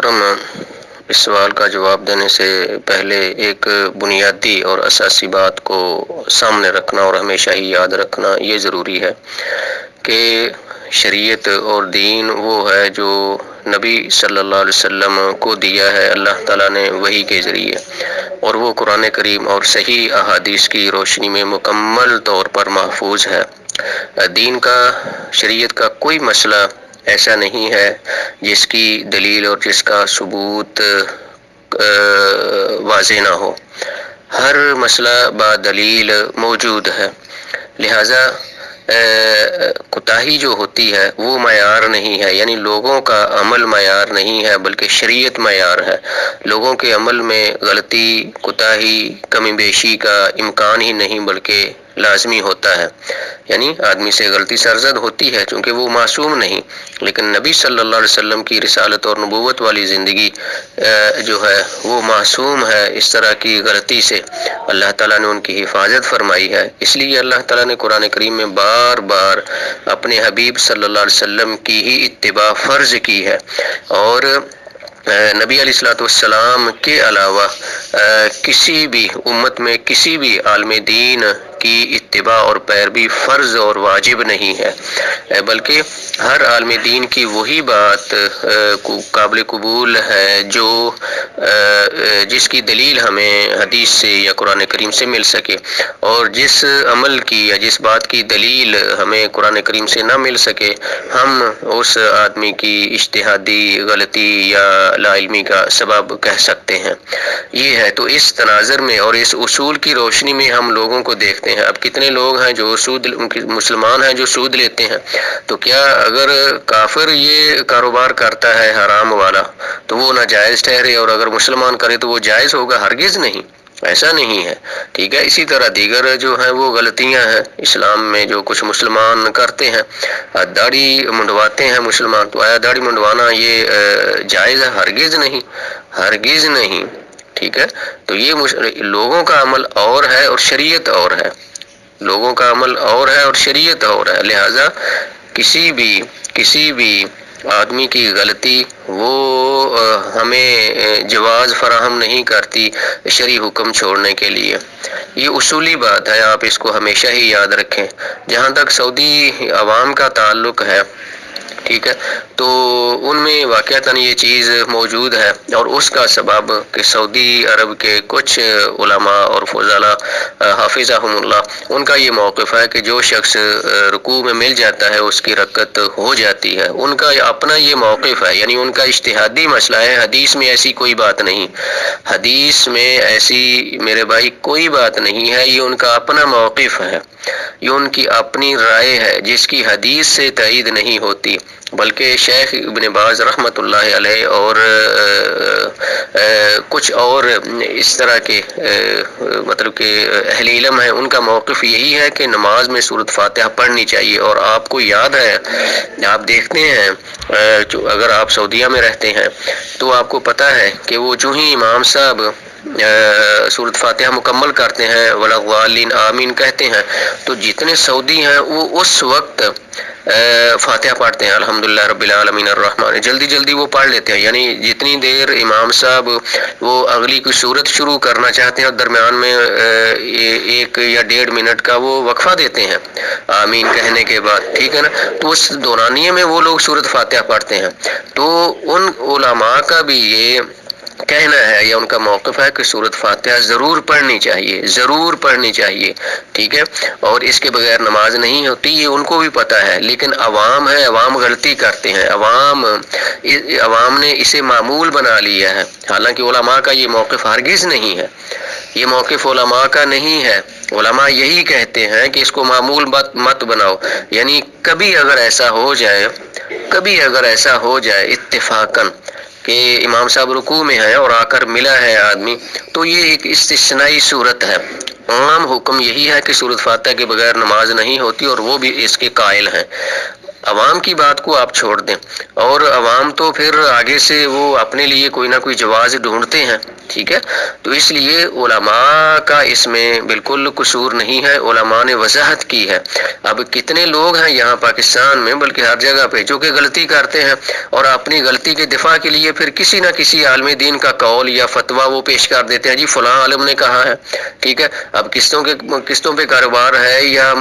محترم، اس سوال کا جواب دینے سے پہلے ایک بنیادی اور اساسی بات کو سامنے رکھنا اور ہمیشہ ہی یاد رکھنا یہ ضروری ہے کہ شریعت اور دین وہ ہے جو نبی صلی اللہ علیہ وسلم کو دیا ہے اللہ تعالیٰ نے وحی کے ذریعے، اور وہ قرآن کریم اور صحیح احادیث کی روشنی میں مکمل طور پر محفوظ ہے۔ دین کا، شریعت کا کوئی مسئلہ ایسا نہیں ہے جس کی دلیل اور جس کا ثبوت واضح نہ ہو۔ ہر مسئلہ با دلیل موجود ہے، لہذا کوتاہی جو ہوتی ہے وہ معیار نہیں ہے، یعنی لوگوں کا عمل معیار نہیں ہے بلکہ شریعت معیار ہے۔ لوگوں کے عمل میں غلطی، کوتاہی، کمی بیشی کا امکان ہی نہیں بلکہ لازمی ہوتا ہے، یعنی آدمی سے غلطی سرزد ہوتی ہے چونکہ وہ معصوم نہیں، لیکن نبی صلی اللہ علیہ وسلم کی رسالت اور نبوت والی زندگی جو ہے وہ معصوم ہے اس طرح کی غلطی سے۔ اللہ تعالیٰ نے ان کی حفاظت فرمائی ہے، اس لیے اللہ تعالیٰ نے قرآن کریم میں بار بار اپنے حبیب صلی اللہ علیہ وسلم کی ہی اتباع فرض کی ہے، اور نبی علیہ الصلوۃ والسلام کے علاوہ کسی بھی امت میں کسی بھی عالم دین کی اتباع اور پیروی فرض اور واجب نہیں ہے، بلکہ ہر عالم دین کی وہی بات قابل قبول ہے جو جس کی دلیل ہمیں حدیث سے یا قرآن کریم سے مل سکے، اور جس عمل کی یا جس بات کی دلیل ہمیں قرآن کریم سے نہ مل سکے ہم اس آدمی کی اجتہادی غلطی یا لا علمی کا سبب کہہ سکتے ہیں۔ یہ ہے، تو اس تناظر میں اور اس اصول کی روشنی میں ہم لوگوں کو دیکھتے ہیں۔ اب کتنے لوگ ہیں جو مسلمان ہیں جو سود لیتے ہیں، تو کیا اگر کافر یہ کاروبار کرتا ہے حرام والا تو وہ ناجائز ٹھہرے، اور اگر مسلمان کرے تو وہ جائز ہوگا؟ ہرگز نہیں، ایسا نہیں ہے، ٹھیک ہے۔ اسی طرح دیگر جو ہیں وہ غلطیاں ہیں اسلام میں جو کچھ مسلمان کرتے ہیں، داڑھی منڈواتے ہیں مسلمان، تو آیا داڑھی منڈوانا یہ جائز ہے؟ ہرگز نہیں، ہرگز نہیں، ٹھیک ہے۔ تو یہ لوگوں کا عمل اور ہے اور شریعت اور ہے، لوگوں کا عمل اور ہے اور شریعت اور ہے، لہذا کسی بھی آدمی کی غلطی وہ ہمیں جواز فراہم نہیں کرتی شرعی حکم چھوڑنے کے لیے۔ یہ اصولی بات ہے، آپ اس کو ہمیشہ ہی یاد رکھیں۔ جہاں تک سعودی عوام کا تعلق ہے، ٹھیک ہے، تو ان میں واقعتاً یہ چیز موجود ہے، اور اس کا سبب کہ سعودی عرب کے کچھ علماء اور فضلاء حافظہم اللہ، ان کا یہ موقف ہے کہ جو شخص رکوع میں مل جاتا ہے اس کی رکعت ہو جاتی ہے۔ ان کا اپنا یہ موقف ہے، یعنی ان کا اجتہادی مسئلہ ہے، حدیث میں ایسی کوئی بات نہیں، حدیث میں ایسی میرے بھائی کوئی بات نہیں ہے، یہ ان کا اپنا موقف ہے، یہ ان کی اپنی رائے ہے جس کی حدیث سے تائید نہیں ہوتی، بلکہ شیخ ابن باز رحمۃ اللہ علیہ اور کچھ اور اس طرح کے مطلب کہ اہل علم ہیں، ان کا موقف یہی ہے کہ نماز میں سورۃ فاتحہ پڑھنی چاہیے۔ اور آپ کو یاد ہے، آپ دیکھتے ہیں اگر آپ سعودیہ میں رہتے ہیں تو آپ کو پتہ ہے کہ وہ جو ہی امام صاحب سورۃ فاتحہ مکمل کرتے ہیں ولا الضالین آمین کہتے ہیں، تو جتنے سعودی ہیں وہ اس وقت فاتحہ پڑھتے ہیں، الحمدللہ رب العالمین الرحمن، جلدی جلدی وہ پڑھ لیتے ہیں، یعنی جتنی دیر امام صاحب وہ اگلی کوئی صورت شروع کرنا چاہتے ہیں اور درمیان میں 1 یا 1.5 منٹ کا وہ وقفہ دیتے ہیں آمین کہنے کے بعد، ٹھیک ہے نا، تو اس دورانیے میں وہ لوگ سورۃ فاتحہ پڑھتے ہیں۔ تو ان علماء کا بھی یہ کہنا ہے یا ان کا موقف ہے کہ سورۃ فاتحہ ضرور پڑھنی چاہیے، ضرور پڑھنی چاہیے، ٹھیک ہے، اور اس کے بغیر نماز نہیں ہوتی، یہ ان کو بھی پتہ ہے، لیکن عوام ہے، عوام غلطی کرتے ہیں، عوام نے اسے معمول بنا لیا ہے، حالانکہ علماء کا یہ موقف ہرگز نہیں ہے، یہ موقف علماء کا نہیں ہے۔ علماء یہی کہتے ہیں کہ اس کو معمول مت بناؤ، یعنی کبھی اگر ایسا ہو جائے اتفاقاً کہ امام صاحب رکوع میں ہیں اور آ کر ملا ہے آدمی، تو یہ ایک استثنائی صورت ہے، عام حکم یہی ہے کہ سورۃ فاتحہ کے بغیر نماز نہیں ہوتی، اور وہ بھی اس کے قائل ہیں۔ عوام کی بات کو آپ چھوڑ دیں، اور عوام تو پھر آگے سے وہ اپنے لیے کوئی نہ کوئی جواز ڈھونڈتے ہیں، ٹھیک ہے، تو اس لیے علماء کا اس میں بالکل قصور نہیں ہے، علماء نے وضاحت کی ہے۔ اب کتنے لوگ ہیں یہاں پاکستان میں بلکہ ہر جگہ پہ جو کہ غلطی کرتے ہیں اور اپنی غلطی کے دفاع کے لیے پھر کسی نہ کسی عالم دین کا قول یا فتویٰ وہ پیش کر دیتے ہیں، جی فلاں عالم نے کہا ہے، ٹھیک ہے۔ اب قسطوں پہ کاروبار ہے یا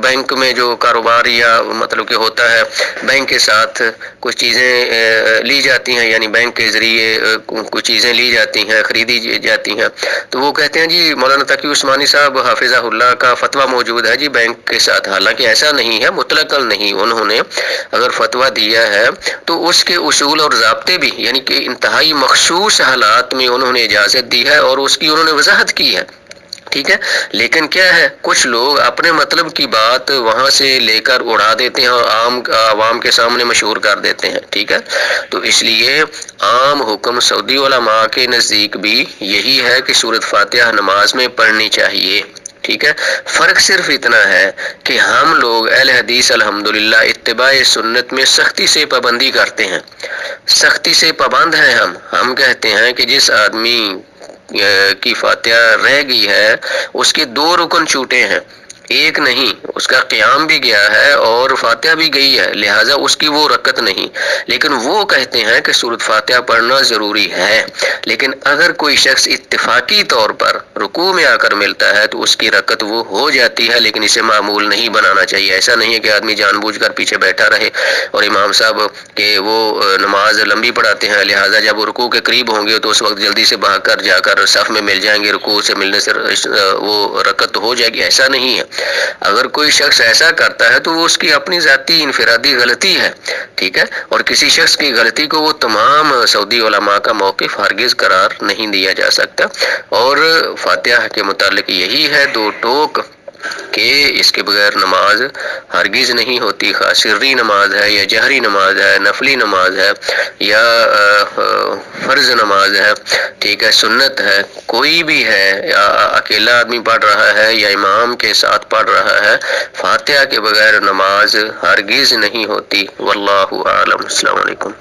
بینک میں جو کاروبار یا مطلب کہ ہوتا ہے، بینک کے ساتھ کچھ چیزیں لی جاتی ہیں، یعنی بینک کے ذریعے کچھ چیزیں لی جاتی ہیں، خریدی جاتی ہیں، تو وہ کہتے ہیں جی مولانا تقی عثمانی صاحب حافظہ اللہ کا فتویٰ موجود ہے جی بینک کے ساتھ، حالانکہ ایسا نہیں ہے، مطلقاً نہیں۔ انہوں نے اگر فتویٰ دیا ہے تو اس کے اصول اور ضابطے بھی، یعنی کہ انتہائی مخصوص حالات میں انہوں نے اجازت دی ہے اور اس کی انہوں نے وضاحت کی ہے، ٹھیک ہے۔ لیکن کیا ہے، کچھ لوگ اپنے مطلب کی بات وہاں سے لے کر اڑا دیتے ہیں اور عوام کے سامنے مشہور کر دیتے ہیں، ٹھیک ہے۔ تو اس لیے عام حکم سعودی علماء کے نزدیک بھی یہی ہے کہ سورۃ فاتحہ نماز میں پڑھنی چاہیے، ٹھیک ہے۔ فرق صرف اتنا ہے کہ ہم لوگ اہل حدیث الحمدللہ اتباع سنت میں سختی سے پابندی کرتے ہیں، سختی سے پابند ہیں ہم کہتے ہیں کہ جس آدمی کی فاتحہ رہ گئی ہے اس کے 2 رکن چھوٹے ہیں، ایک نہیں، اس کا قیام بھی گیا ہے اور فاتحہ بھی گئی ہے، لہٰذا اس کی وہ رکعت نہیں، لیکن وہ کہتے ہیں کہ سورۃ فاتحہ پڑھنا ضروری ہے۔ لیکن اگر کوئی شخص اتفاقی طور پر رکوع میں آ کر ملتا ہے تو اس کی رکعت وہ ہو جاتی ہے، لیکن اسے معمول نہیں بنانا چاہیے۔ ایسا نہیں ہے کہ آدمی جان بوجھ کر پیچھے بیٹھا رہے اور امام صاحب کہ وہ نماز لمبی پڑھاتے ہیں، لہٰذا جب وہ رکوع کے قریب ہوں گے تو اس وقت جلدی سے بھاگ کر جا کر صف میں مل جائیں گے، رکوع سے ملنے سے وہ رکعت ہو جائے گی، ایسا نہیں ہے۔ اگر کوئی شخص ایسا کرتا ہے تو وہ اس کی اپنی ذاتی انفرادی غلطی ہے، ٹھیک ہے، اور کسی شخص کی غلطی کو وہ تمام سعودی علماء کا موقف ہرگز قرار نہیں دیا جا سکتا۔ اور فاتحہ کے متعلق یہی ہے 2 ٹوک کہ اس کے بغیر نماز ہرگز نہیں ہوتی، خواہ سری نماز ہے یا جہری نماز ہے، نفلی نماز ہے یا فرض نماز ہے، ٹھیک ہے، سنت ہے، کوئی بھی ہے، یا اکیلا آدمی پڑھ رہا ہے یا امام کے ساتھ پڑھ رہا ہے، فاتحہ کے بغیر نماز ہرگز نہیں ہوتی۔ واللہ اعلم۔ السلام علیکم۔